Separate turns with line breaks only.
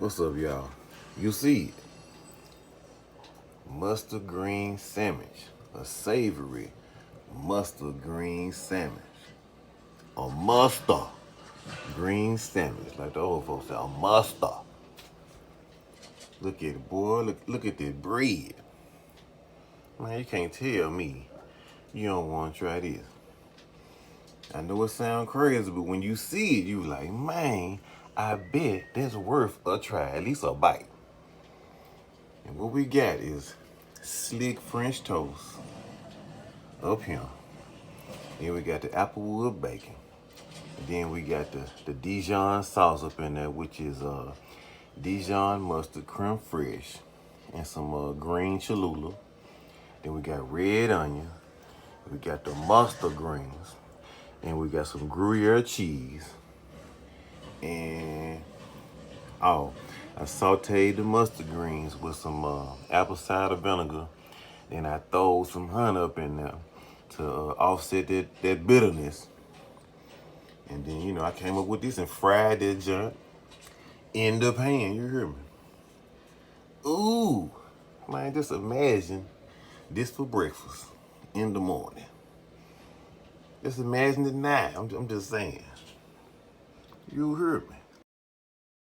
What's up, y'all? You see it. Mustard green sandwich. A savory mustard green sandwich. A mustard green sandwich. Like the old folks say, a mustard. Look at it, boy. Look at that bread. Man, you can't tell me you don't want to try this. I know it sounds crazy, but when you see it, you like, man, I bet that's worth a try, at least a bite. And what we got is slick French toast up here. Then we got the applewood bacon. And then we got the Dijon sauce up in there, which is Dijon mustard creme fraiche and some green Cholula. Then we got red onion. We got the mustard greens. And we got some Gruyere cheese. And, I sauteed the mustard greens with some apple cider vinegar. Then I throw some honey up in there to offset that bitterness. And then, I came up with this and fried that junk in the pan. You hear me? Ooh, man, just imagine this for breakfast in the morning. Just imagine it now. I'm just saying. You heard me.